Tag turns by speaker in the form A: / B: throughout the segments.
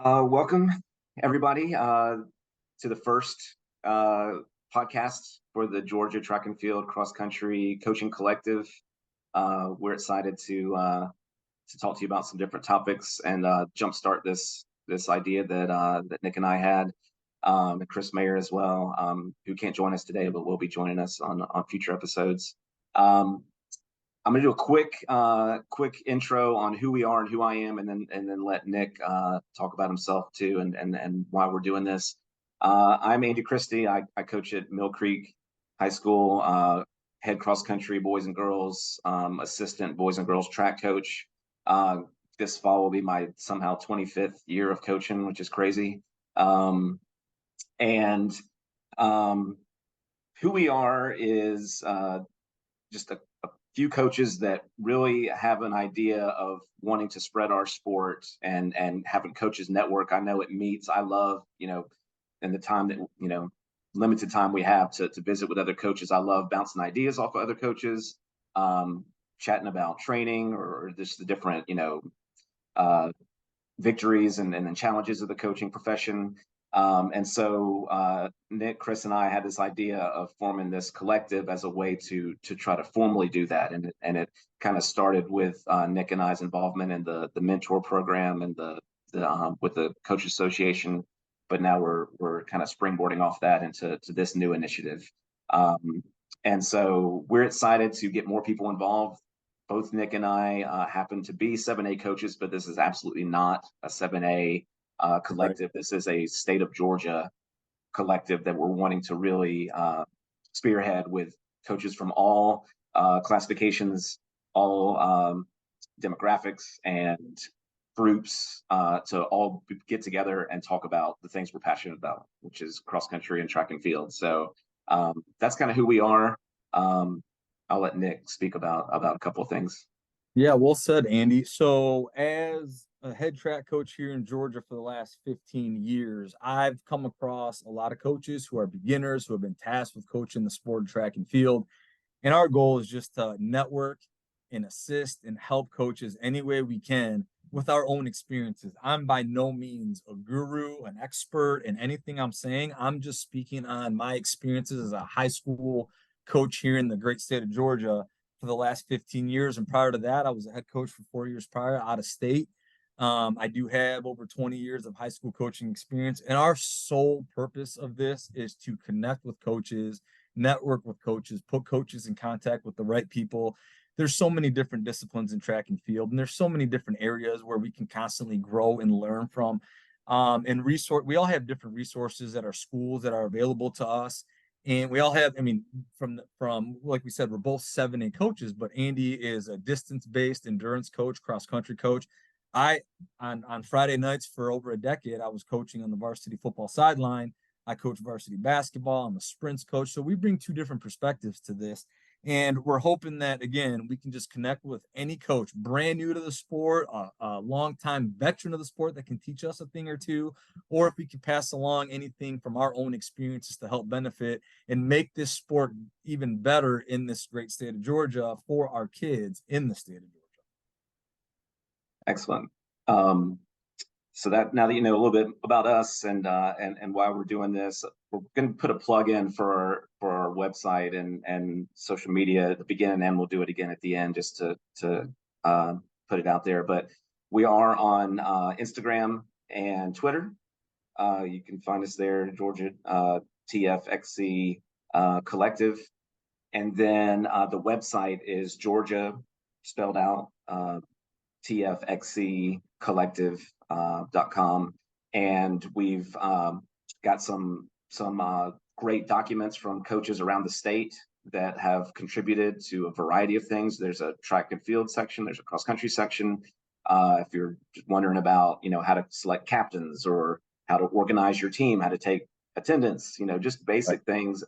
A: Welcome, everybody, to the first podcast for the Georgia Track and Field Cross Country Coaching Collective. We're excited to talk to you about some different topics and jumpstart this idea that Nick and I had, and Chris Mayer as well, who can't join us today, but will be joining us on future episodes. I'm going to do a quick intro on who we are and who I am, and then let Nick talk about himself too, and why we're doing this. I'm Andy Christie. I coach at Mill Creek High School, head cross country boys and girls, assistant boys and girls track coach. This fall will be my somehow 25th year of coaching, which is crazy. And who we are is just a few coaches that really have an idea of wanting to spread our sport and having coaches network. I know it meets. I love, in the time that, limited time we have to visit with other coaches. I love bouncing ideas off of other coaches, chatting about training or just the different, victories and challenges of the coaching profession. And so Nick, Chris, and I had this idea of forming this collective as a way to try to formally do that. And it kind of started with Nick and I's involvement in the mentor program and the with the Coach Association. But now we're kind of springboarding off that into this new initiative. And so we're excited to get more people involved. Both Nick and I happen to be 7A coaches, but this is absolutely not a 7A collective. Right. This is a state of Georgia collective that we're wanting to really spearhead with coaches from all classifications, all demographics and groups to all get together and talk about the things we're passionate about, which is cross country and track and field. So that's kind of who we are. I'll let Nick speak about a couple of things.
B: Yeah, well said, Andy. So as a head track coach here in Georgia for the last 15 years, I've come across a lot of coaches who are beginners, who have been tasked with coaching the sport of track and field. And our goal is just to network and assist and help coaches any way we can with our own experiences. I'm by no means a guru, an expert in anything I'm saying. I'm just speaking on my experiences as a high school coach here in the great state of Georgia for the last 15 years. And prior to that, I was a head coach for 4 years prior out of state. I do have over 20 years of high school coaching experience. And our sole purpose of this is to connect with coaches, network with coaches, put coaches in contact with the right people. There's so many different disciplines in track and field, and there's so many different areas where we can constantly grow and learn from. And we all have different resources at our schools that are available to us. And we all have, from like we said, we're both 7A coaches, but Andy is a distance-based endurance coach, cross-country coach. On Friday nights for over a decade, I was coaching on the varsity football sideline. I coach varsity basketball. I'm a sprints coach. So we bring two different perspectives to this. And we're hoping that, again, we can just connect with any coach, brand new to the sport, a longtime veteran of the sport that can teach us a thing or two, or if we can pass along anything from our own experiences to help benefit and make this sport even better in this great state of Georgia for our kids in the state of Georgia.
A: Excellent. So that now that you know a little bit about us and why we're doing this, we're going to put a plug in for our website and social media at the beginning, and we'll do it again at the end just to put it out there. But we are on Instagram and Twitter. You can find us there, Georgia TFXC Collective, and then the website is Georgia spelled out TFXC Collective.com, and we've got some great documents from coaches around the state that have contributed to a variety of things. There's a track and field section, there's a cross country section. If you're wondering about how to select captains or how to organize your team, how to take attendance, just basic things.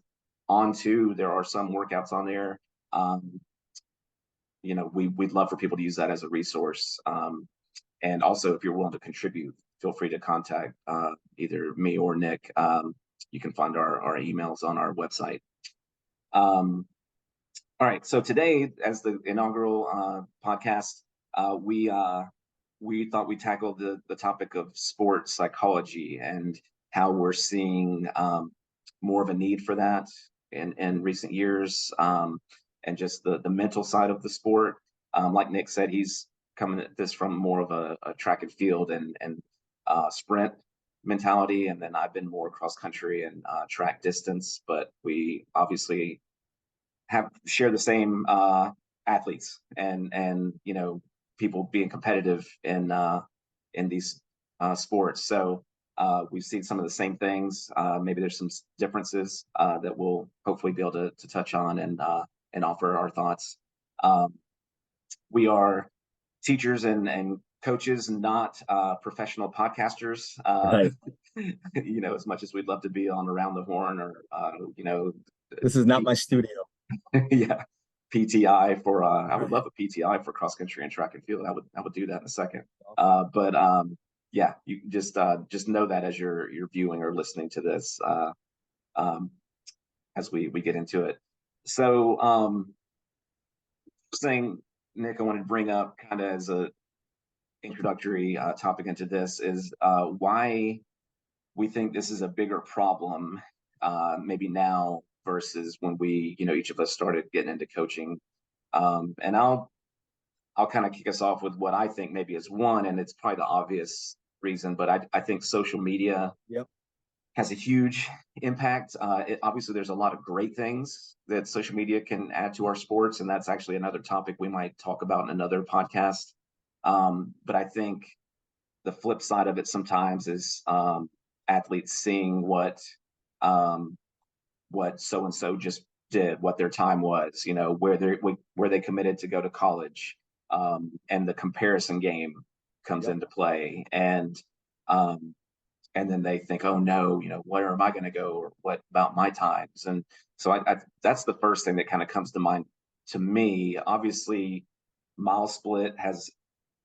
A: There are some workouts on there. We'd love for people to use that as a resource. And also, if you're willing to contribute, feel free to contact either me or Nick. You can find our emails on our website. All right. So today, as the inaugural podcast, we we thought we tackled the topic of sports psychology and how we're seeing more of a need for that in recent years, and just the mental side of the sport. Like Nick said, he's coming at this from more of a track and field and sprint mentality, and then I've been more cross country and track distance. But we obviously have share the same athletes and people being competitive in these sports. So we've seen some of the same things. Maybe there's some differences that we'll hopefully be able to touch on and offer our thoughts. Um, we are teachers and coaches, not professional podcasters.
B: Right.
A: As much as we'd love to be on Around the Horn or
B: This is not my studio.
A: yeah, PTI for I would love a PTI for cross country and track and field. I would do that in a second. But yeah, you just know that as you're viewing or listening to this um, as we get into it. So thing, Nick, I wanted to bring up kind of as a introductory topic into this is why we think this is a bigger problem maybe now versus when we, each of us started getting into coaching. And I'll kind of kick us off with what I think maybe is one, and it's probably the obvious reason, but I think social media
B: Yep.
A: has a huge impact. Obviously, there's a lot of great things that social media can add to our sports, and that's actually another topic we might talk about in another podcast. But I think the flip side of it sometimes is athletes seeing what so and so just did, what their time was, where they committed to go to college, and the comparison game comes
B: Yep.
A: into play, um, and then they think, oh no, where am I going to go, or what about my times? And so I that's the first thing that kind of comes to mind to me. Obviously, mile split has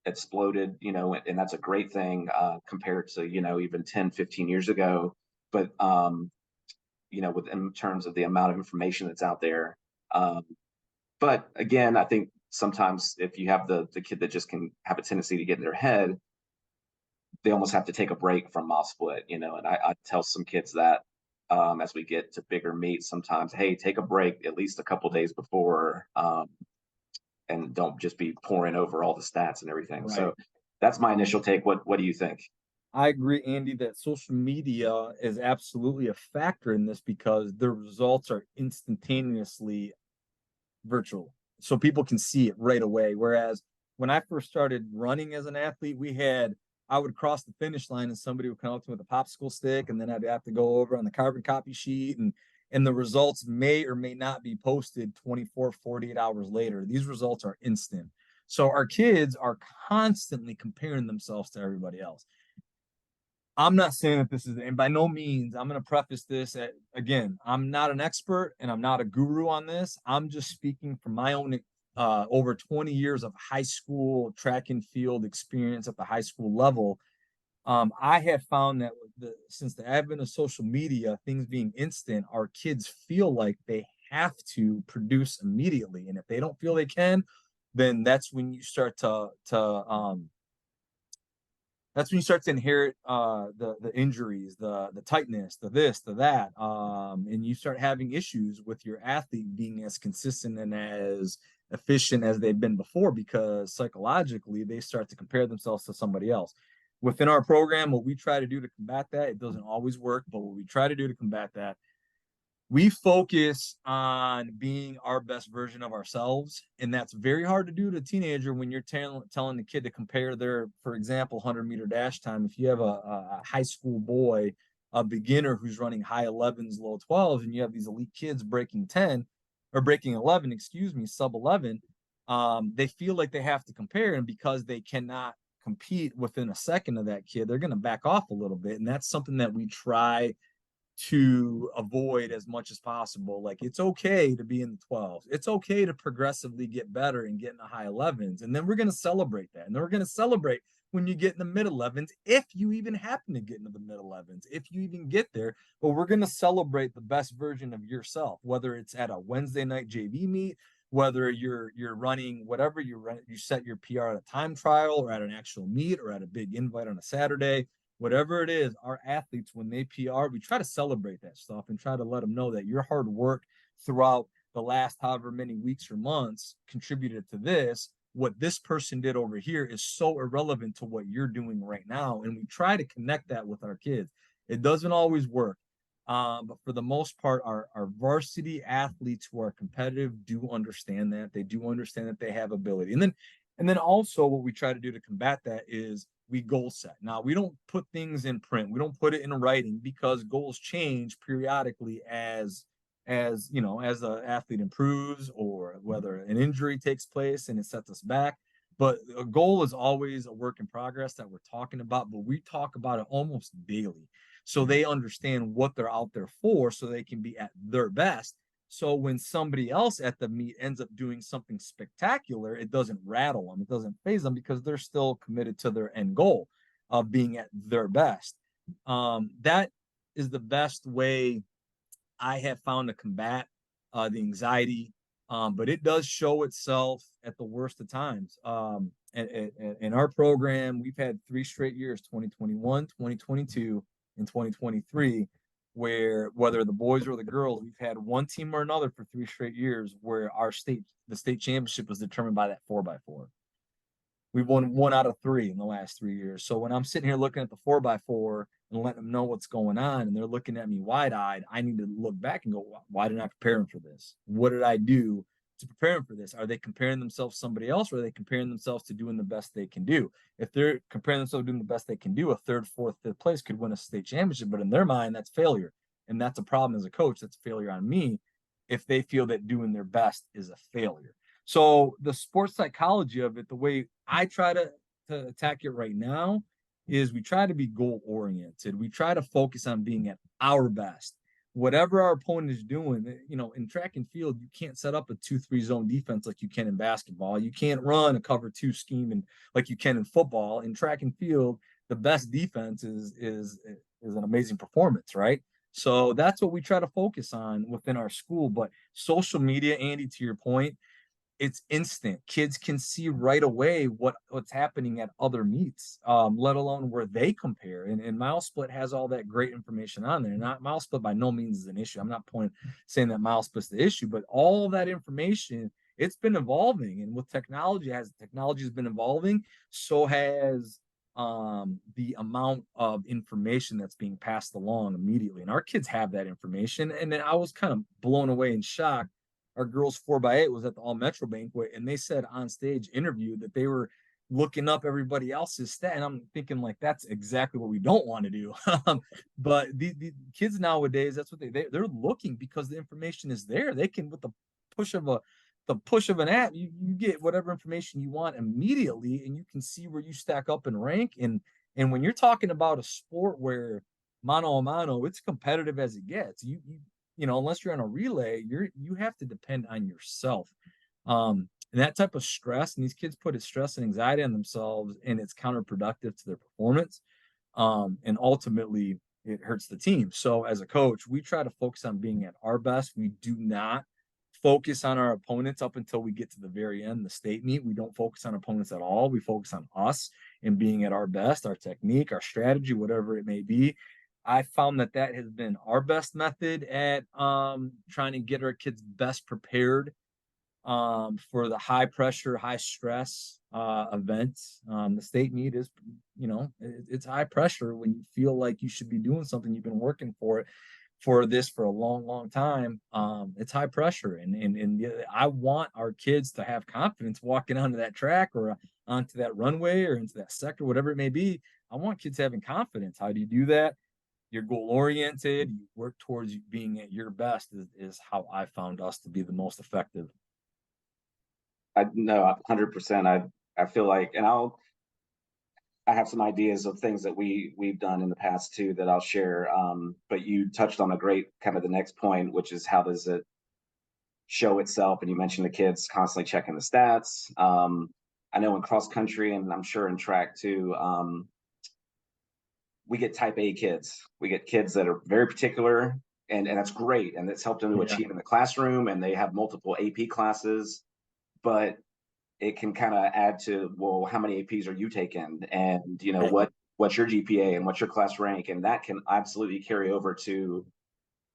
A: exploded, and that's a great thing compared to, even 10, 15 years ago. But with in terms of the amount of information that's out there. But again, I think sometimes if you have the kid that just can have a tendency to get in their head, they almost have to take a break from mile split, and I tell some kids that as we get to bigger meets sometimes, hey, take a break at least a couple days before, and don't just be pouring over all the stats and everything.
B: Right.
A: So that's my initial take. What do you think?
B: I agree, Andy, that social media is absolutely a factor in this because the results are instantaneously virtual. So people can see it right away. Whereas when I first started running as an athlete, I would cross the finish line and somebody would come up to me with a popsicle stick, and then I'd have to go over on the carbon copy sheet, and the results may or may not be posted 24, 48 hours later. These results are instant. So our kids are constantly comparing themselves to everybody else. I'm not saying that this is, and by no means, I'm going to preface this again, I'm not an expert and I'm not a guru on this. I'm just speaking from my own over 20 years of high school track and field experience at the high school level. I have found that since the advent of social media, things being instant, our kids feel like they have to produce immediately. And if they don't feel they can, then that's when you start to inherit the injuries, the tightness, the this, the that, and you start having issues with your athlete being as consistent and as efficient as they've been before because psychologically they start to compare themselves to somebody else. Within our program, what we try to do to combat that, it doesn't always work, but what we try to do to combat that, we focus on being our best version of ourselves, and that's very hard to do to a teenager when you're telling the kid to compare their, for example, 100-meter dash time. If you have a high school boy, a beginner who's running high 11s, low 12s, and you have these elite kids breaking 10 or breaking 11, excuse me, sub 11, they feel like they have to compare, and because they cannot compete within a second of that kid, they're going to back off a little bit, and that's something that we try to avoid as much as possible. Like, it's okay to be in the 12s. It's okay to progressively get better and get in the high 11s. And then we're going to celebrate that. And then we're going to celebrate when you get in the mid 11s, if you even happen to get into the mid 11s, if you even get there. But we're going to celebrate the best version of yourself, whether it's at a Wednesday night JV meet, whether you're running whatever you run, you set your PR at a time trial or at an actual meet or at a big invite on a Saturday, whatever it is, our athletes, when they PR, we try to celebrate that stuff and try to let them know that your hard work throughout the last however many weeks or months contributed to this. What this person did over here is so irrelevant to what you're doing right now. And we try to connect that with our kids. It doesn't always work. But for the most part, our varsity athletes who are competitive do understand that. They do understand that they have ability. And then also what we try to do to combat that is we goal set. Now we don't put things in print. We don't put it in writing because goals change periodically as you know, as the athlete improves or whether an injury takes place and it sets us back. But a goal is always a work in progress that we're talking about, but we talk about it almost daily. So they understand what they're out there for so they can be at their best. So when somebody else at the meet ends up doing something spectacular, it doesn't rattle them, it doesn't phase them because they're still committed to their end goal of being at their best. That is the best way I have found to combat the anxiety, but it does show itself at the worst of times. In our program, we've had 3 straight years, 2021, 2022, and 2023, where whether the boys or the girls, we've had one team or another for 3 straight years where the state championship was determined by that 4x4. We've won 1 out of 3 in the last 3 years. So when I'm sitting here looking at the 4x4 and letting them know what's going on, and they're looking at me wide-eyed, I need to look back and go, why didn't I prepare them for this? What did I do to prepare them for this? Are they comparing themselves to somebody else, or are they comparing themselves to doing the best they can do? If they're comparing themselves to doing the best they can do, a third, fourth, fifth place could win a state championship, but in their mind, that's failure. And that's a problem as a coach. That's a failure on me if they feel that doing their best is a failure. So the sports psychology of it, the way I try to attack it right now is we try to be goal oriented. We try to focus on being at our best. Whatever our opponent is doing, in track and field, you can't set up a 2-3 zone defense like you can in basketball. You can't run a cover 2 scheme and like you can in football. In track and field, the best defense is an amazing performance, right? So that's what we try to focus on within our school. But social media, Andy, to your point, it's instant. Kids can see right away what's happening at other meets, let alone where they compare. And Mile Split has all that great information on there. Not Mile Split by no means is an issue. I'm not saying that Mile Split's the issue, but all that information, it's been evolving. And with technology, as technology has been evolving, so has the amount of information that's being passed along immediately. And our kids have that information. And then I was kind of blown away and shocked. Our girls 4x8 was at the All Metro banquet, and they said on stage interview that they were looking up everybody else's stat. And I'm thinking like that's exactly what we don't want to do. But the kids nowadays, that's what they're looking because the information is there. They can with push of a the push of an app, you get whatever information you want immediately, and you can see where you stack up in rank. And when you're talking about a sport where mano a mano, it's competitive as it gets. Unless you're on a relay, you have to depend on yourself. And that type of stress, and these kids put stress and anxiety on themselves, and it's counterproductive to their performance. And ultimately, it hurts the team. So as a coach, we try to focus on being at our best. We do not focus on our opponents up until we get to the very end, the state meet. We don't focus on opponents at all. We focus on us and being at our best, our technique, our strategy, whatever it may be. I found that has been our best method at trying to get our kids best prepared for the high pressure, high stress events. The state meet is, it's high pressure when you feel like you should be doing something. You've been working for this for a long, long time. It's high pressure, and I want our kids to have confidence walking onto that track or onto that runway or into that sector, whatever it may be. I want kids having confidence. How do you do that? You're goal oriented. You work towards being at your best is how I found us to be the most effective.
A: I know 100%. I feel like, and I have some ideas of things that we've done in the past too that I'll share. But you touched on a great kind of the next point, which is how does it show itself? And you mentioned the kids constantly checking the stats. I know in cross country, and I'm sure in track too, we get type A kids. We get kids that are very particular. and that's great, and it's helped them to
B: Yeah.
A: achieve in the classroom, and they have multiple AP classes, but it can kind of add to, well, how many APs are you taking, and
B: Right.
A: what's your GPA and what's your class rank, and that can absolutely carry over to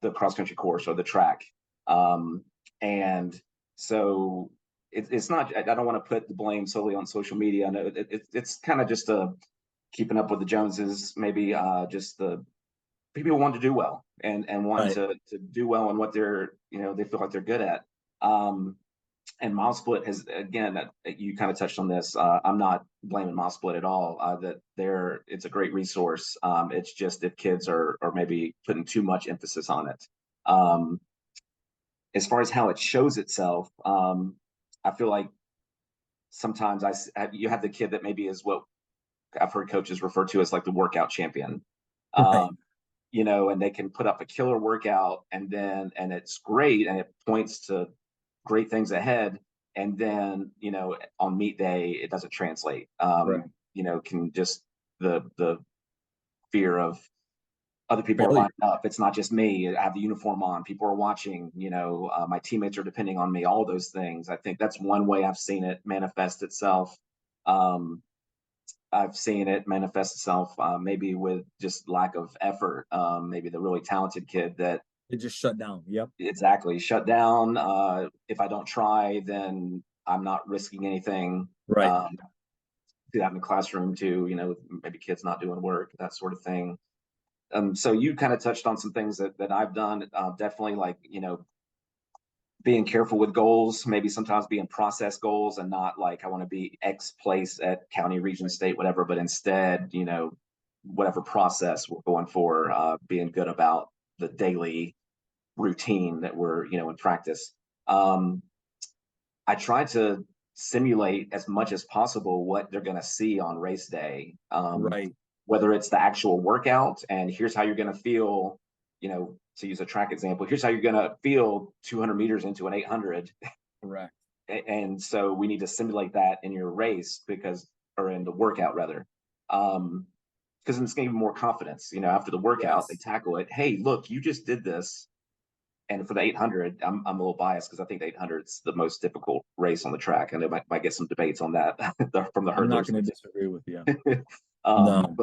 A: the cross country course or the track. And so it's not. I don't want to put the blame solely on social media. I know it's kind of just a keeping up with the Joneses, maybe just the people want to do well and want
B: Right.
A: to do well in what they're they feel like they're good at. Um, and MileSplit has, again, you kind of touched on this. I'm not blaming MileSplit at all. That it's a great resource. It's just if kids are maybe putting too much emphasis on it. Um, as far as how it shows itself, I feel like sometimes you have the kid that maybe is what I've heard coaches refer to as like the workout champion.
B: Right.
A: Um, and they can put up a killer workout and it's great and it points to great things ahead. And then, on meet day, it doesn't translate.
B: Right.
A: Can just the fear of other people are
B: Failure.
A: lining up. It's not just me. I have the uniform on. People are watching. My teammates are depending on me. All those things. I think that's one way I've seen it manifest itself. Um, I've seen it manifest itself maybe with just lack of effort. Maybe the really talented kid that
B: It just shut down. Yep.
A: exactly shut down. If I don't try, then I'm not risking anything.
B: Right.
A: Do that in the classroom too. Maybe kids not doing work, that sort of thing. So you kind of touched on some things that I've done. Definitely, like being careful with goals, maybe sometimes being process goals and not like I want to be X place at county, region, state, whatever, but instead, whatever process we're going for, being good about the daily routine that we're, in practice. I try to simulate as much as possible what they're going to see on race day.
B: Right.
A: Whether it's the actual workout and here's how you're going to feel, to use a track example, here's how you're going to feel 200 meters into an 800.
B: Correct.
A: And so we need to simulate that in your race or in the workout rather. Because it's going to give more confidence, after the workout, they
B: Yes.
A: tackle it. Hey, look, you just did this. And for the 800, I'm a little biased because I think the 800 is the most difficult race on the track. And I might get some debates on that from the
B: I'm not
A: hurdlers.
B: going to disagree with you.
A: um,
B: No.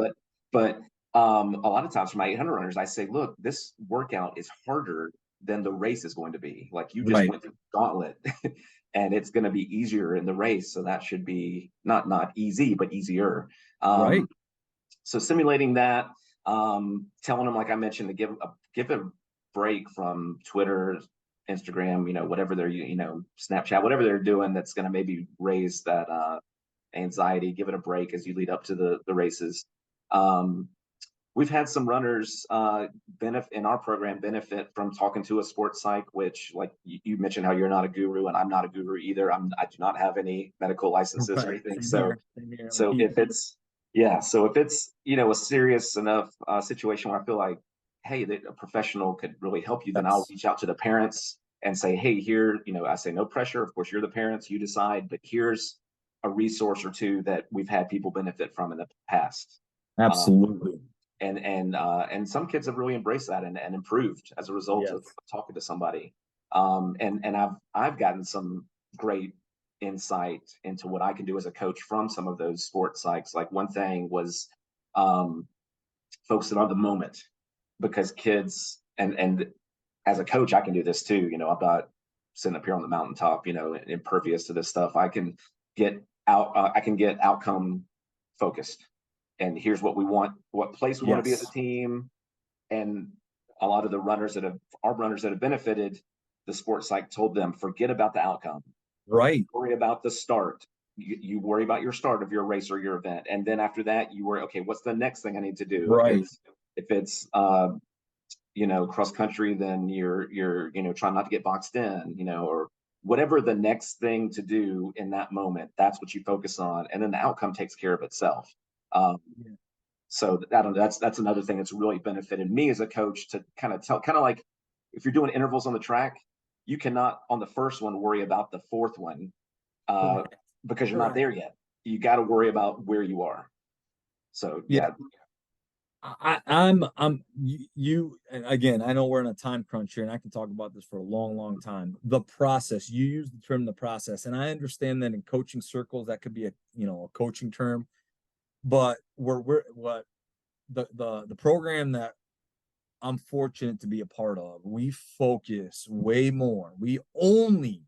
A: but a lot of times for my 800 runners, I say, look, this workout is harder than the race is going to be. Like you just
B: Right.
A: went through the gauntlet, and it's going to be easier in the race. So that should be not easy, but easier.
B: Right.
A: So simulating that, telling them, like I mentioned, to give a break from Twitter, Instagram, whatever they're, Snapchat, whatever they're doing that's going to maybe raise that anxiety. Give it a break as you lead up to the races. We've had some runners benefit in our program benefit from talking to a sports psych, which, like you mentioned, how you're not a guru, and I'm not a guru either. I do not have any medical licenses or
B: Right.
A: anything.
B: Same
A: So
B: here. Same here.
A: so if it's so if it's a serious enough situation where I feel like, hey, that a professional could really help you, then I'll
B: Yes.
A: reach out to the parents and say, hey, here, I say no pressure. Of course, you're the parents, you decide, but here's a resource or two that we've had people benefit from in the past.
B: Absolutely.
A: And some kids have really embraced that and improved as a result
B: Yes.
A: of talking to somebody. And I've gotten some great insight into what I can do as a coach from some of those sports psychs. Like one thing was focusing on the moment, because kids and as a coach, I can do this too. I'm not sitting up here on the mountaintop, impervious to this stuff. I can get outcome focused, and here's what we want, what place we want to be as a
B: Yes.
A: team. And a lot of our runners that have benefited, the sports psych told them, forget about the outcome,
B: Right.
A: worry about the start. You worry about your start of your race or your event, and then after that you worry, okay, what's the next thing I need to do?
B: Right.
A: If it's cross country, then you're trying not to get boxed in, or whatever the next thing to do in that moment. That's what you focus on, and then the outcome takes care of itself. um,
B: Yeah.
A: so that's another thing that's really benefited me as a coach, to kind of like, if you're doing intervals on the track, you cannot on the first one worry about the fourth one, uh,
B: Correct.
A: because you're not
B: Correct.
A: there yet. You got to worry about where you are. So
B: Yeah.
A: yeah.
B: And again, I know we're in a time crunch here, and I can talk about this for a long, long time. The process, you use the term the process, and I understand that in coaching circles, that could be a coaching term, but we're what the program that I'm fortunate to be a part of, we focus way more. We only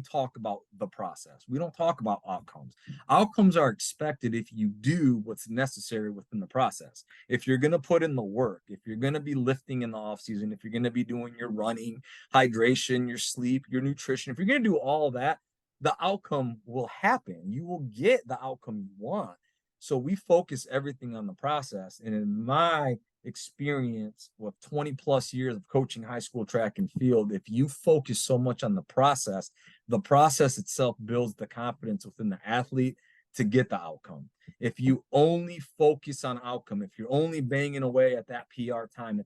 B: talk about the process. We don't talk about outcomes. Outcomes are expected if you do what's necessary within the process. If you're going to put in the work, if you're going to be lifting in the off season, if you're going to be doing your running, hydration, your sleep, your nutrition, if you're going to do all that, the outcome will happen. You will get the outcome you want. So we focus everything on the process. And in my experience with 20 plus years of coaching high school track and field, if you focus so much on the process itself builds the confidence within the athlete to get the outcome. If you only focus on outcome, if you're only banging away at that PR time,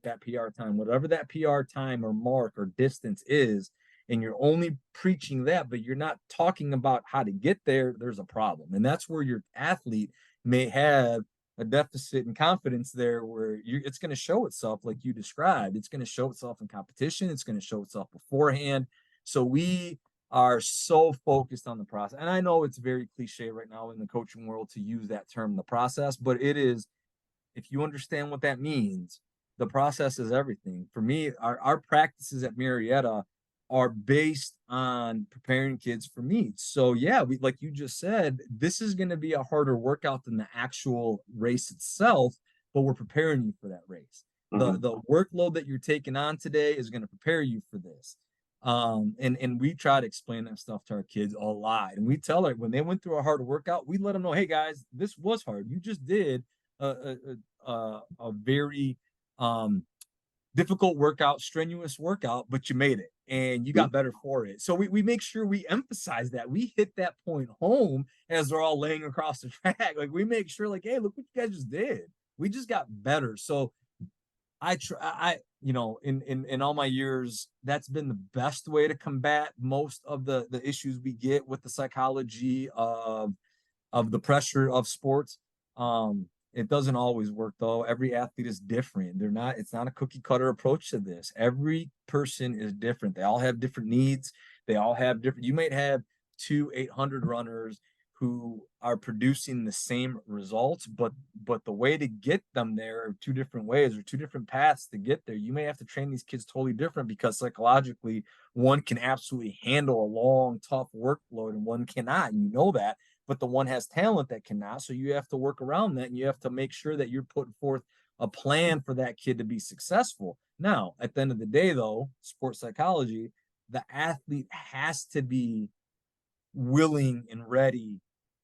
B: whatever that PR time or mark or distance is, and you're only preaching that, but you're not talking about how to get there, there's a problem. And that's where your athlete may have a deficit in confidence there where it's going to show itself like you described. It's going to show itself in competition. It's going to show itself beforehand. So we are so focused on the process. And I know it's very cliche right now in the coaching world to use that term, the process, but it is, if you understand what that means, the process is everything. For me, our practices at Marietta are based on preparing kids for meets. So yeah, we, like you just said, this is going to be a harder workout than the actual race itself, but we're preparing you for that race.
A: Mhm.
B: The workload that you're taking on today is going to prepare you for this. And we try to explain that stuff to our kids a lot. And we tell them when they went through a hard workout, we let them know, hey guys, this was hard. You just did a very difficult workout, strenuous workout, but you made it and you got better for it. So we make sure we emphasize that. We hit that point home as they're all laying across the track. Like we make sure, like, hey, look what you guys just did. We just got better. So in all my years, that's been the best way to combat most of the issues we get with the psychology of the pressure of sports. It doesn't always work though. Every athlete is different. It's not a cookie cutter approach to this. Every person is different. They all have different needs. They all have different, you might have two 800 runners who are producing the same results, but the way to get them there are two different ways or two different paths to get there. You may have to train these kids totally different because psychologically one can absolutely handle a long, tough workload and one cannot. You know that, but the one has talent that cannot. So you have to work around that and you have to make sure that you're putting forth a plan for that kid to be successful. Now, at the end of the day, though, sports psychology, the athlete has to be willing and ready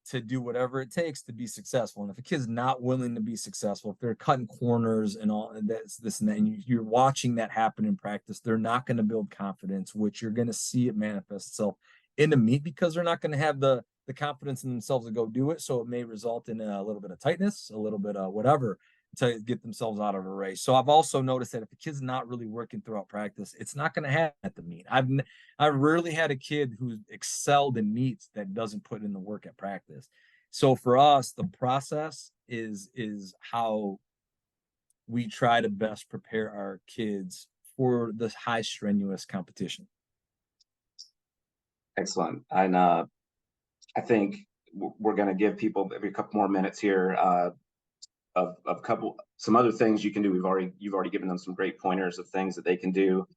B: to do whatever it takes to be successful. And if a kid's not willing to be successful, if they're cutting corners and all this and that, and you're watching that happen in practice, they're not going to build confidence, which you're going to see it manifest itself in the meet because they're not going to have the confidence in themselves to go do it. So it may result in a little bit of tightness, a little bit of whatever to get themselves out of a race. So I've also noticed that if a kid's not really working throughout practice, it's not going to happen at the meet. I rarely had a kid who excelled in meets that doesn't put in the work at practice. So for us, the process is how we try to best prepare our kids for this high strenuous competition.
A: Excellent. And I think we're going to give people maybe a couple more minutes here of some other things you can do. You've already given them some great pointers of things that they can do.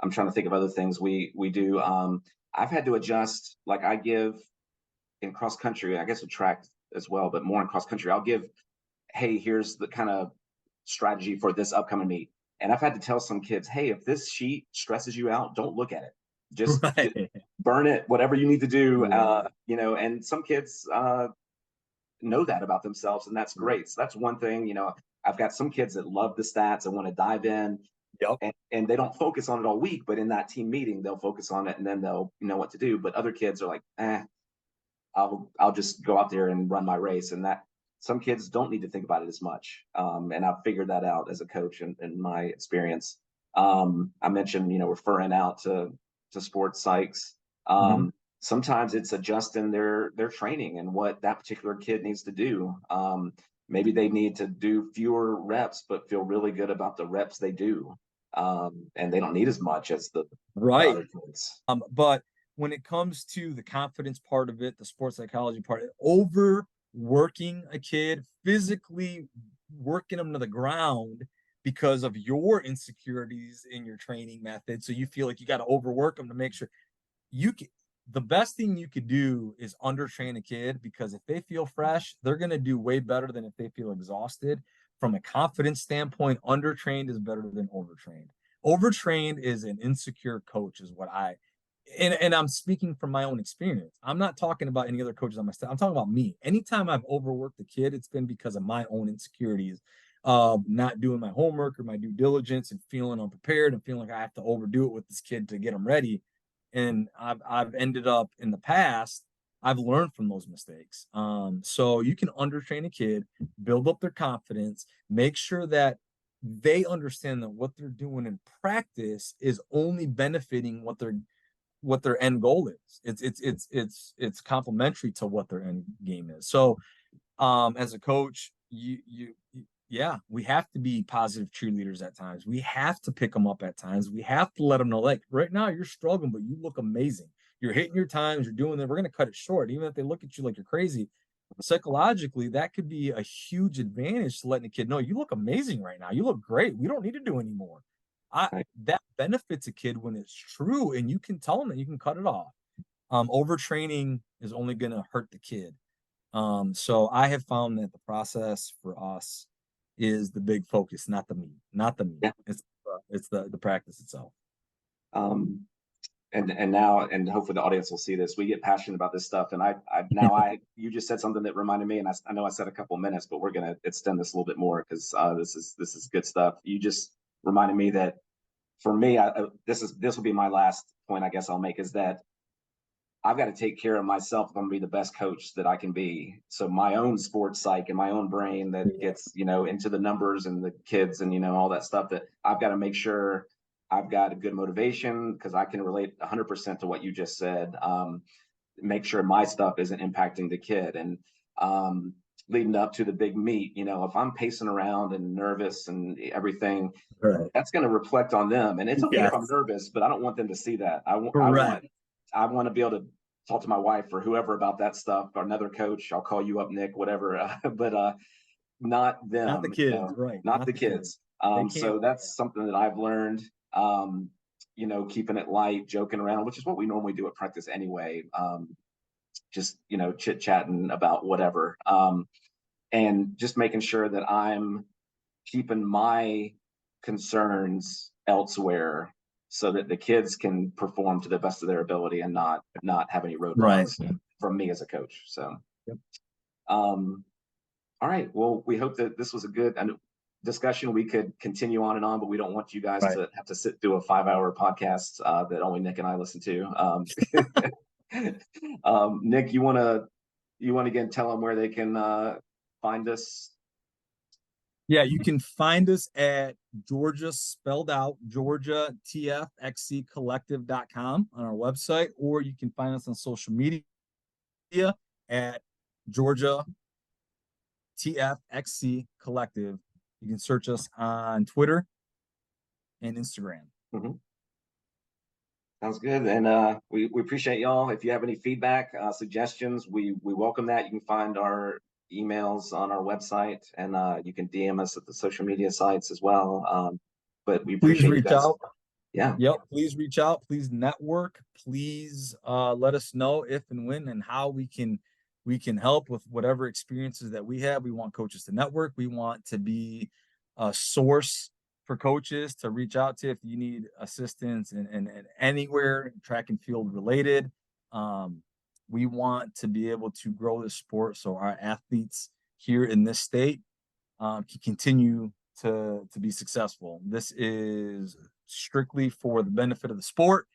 A: I'm trying to think of other things we do. I've had to adjust, like I give in cross country, I guess with track as well, but more in cross country. I'll give, hey, here's the kind of strategy for this upcoming meet. And I've had to tell some kids, hey, if this sheet stresses you out, don't look at it. Just
B: Right.
A: burn it, whatever you need to do.
B: Yeah.
A: And some kids know that about themselves, and that's great. So that's one thing. I've got some kids that love the stats and want to dive in,
B: Yep.
A: and they don't focus on it all week, but in that team meeting, they'll focus on it and then they'll know what to do. But other kids are like, I'll just go out there and run my race. And that some kids don't need to think about it as much. And I've figured that out as a coach in my experience. I mentioned, referring out to sports psychs.
B: Mhm.
A: Sometimes it's adjusting their training and what that particular kid needs to do. maybe they need to do fewer reps, but feel really good about the reps they do. And they don't need as much as the
B: Right.
A: other kids.
B: But when it comes to the confidence part of it, the sports psychology part, overworking a kid, physically working them to the ground because of your insecurities in your training method. So you feel like you got to overwork them to make sure you can. The best thing you could do is undertrain a kid, because if they feel fresh, they're going to do way better than if they feel exhausted. From a confidence standpoint, undertrained is better than overtrained. Overtrained is an insecure coach, is what and I'm speaking from my own experience. I'm not talking about any other coaches on my staff. I'm talking about me. Anytime I've overworked a kid, it's been because of my own insecurities of not doing my homework or my due diligence and feeling unprepared and feeling like I have to overdo it with this kid to get him ready. And I've ended up in the past, I've learned from those mistakes. So you can undertrain a kid, build up their confidence, make sure that they understand that what they're doing in practice is only benefiting what their end goal is. It's complementary to what their end game is. So as a coach, yeah, we have to be positive cheerleaders at times. We have to pick them up at times. We have to let them know, like, right now you're struggling, but you look amazing. You're hitting your times, you're doing that. We're going to cut it short. Even if they look at you like you're crazy, psychologically, that could be a huge advantage to letting a kid know you look amazing right now. You look great. We don't need to do anymore.
A: Right.
B: That benefits a kid when it's true, and you can tell them that you can cut it off. Overtraining is only going to hurt the kid. So I have found that the process for us is the big focus, not the meat, not the meat.
A: Yeah.
B: It's the practice itself.
A: Um, and now, and hopefully the audience will see this. We get passionate about this stuff, and you just said something that reminded me, and I know I said a couple minutes, but we're gonna extend this a little bit more because this is good stuff. You just reminded me that for me, this will be my last point, I guess I'll make, is that I've got to take care of myself if I'm gonna be the best coach that I can be. So my own sports psych and my own brain that gets, into the numbers and the kids and, all that stuff, that I've got to make sure I've got a good motivation, because I can relate 100% to what you just said. Make sure my stuff isn't impacting the kid. And leading up to the big meet, if I'm pacing around and nervous and everything,
B: Right.
A: that's going to reflect on them. And it's okay if I'm
B: Yes.
A: nervous, but I don't want them to see that. I
B: Correct.
A: want to be able to talk to my wife or whoever about that stuff, or another coach. I'll call you up, Nick, whatever. But not them,
B: Not the kids, right?
A: not the kids.
B: They can't.
A: So that's something that I've learned. Keeping it light, joking around, which is what we normally do at practice anyway. Just chit chatting about whatever, and just making sure that I'm keeping my concerns elsewhere, so that the kids can perform to the best of their ability and not have any roadblocks from me as a coach. So,
B: Yep.
A: All right. Well, we hope that this was a good discussion. We could continue on and on, but we don't want you guys to have to sit through a 5-hour podcast that only Nick and I listen to. Nick, you want to again tell them where they can find us?
B: Yeah, you can find us at Georgia, spelled out, Georgia TFXC Collective.com on our website, or you can find us on social media at Georgia TFXC Collective. You can search us on Twitter and Instagram.
A: Mm-hmm. Sounds good. And we appreciate y'all. If you have any feedback, suggestions, we welcome that. You can find our emails on our website, and you can DM us at the social media sites as well. But we appreciate
B: Please reach out.
A: Yeah.
B: Yep. Please reach out. Please network. Please let us know if and when and how we can help with whatever experiences that we have. We want coaches to network. We want to be a source for coaches to reach out to if you need assistance and anywhere track and field related. We want to be able to grow the sport so our athletes here in this state can continue to be successful. This is strictly for the benefit of the sport,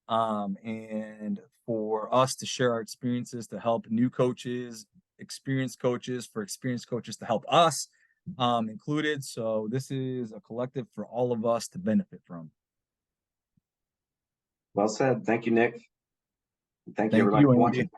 B: and for us to share our experiences to help new coaches, experienced coaches, for experienced coaches to help us included. So this is a collective for all of us to benefit from.
A: Well said. Thank you, Nick. Thank you, everybody, for watching.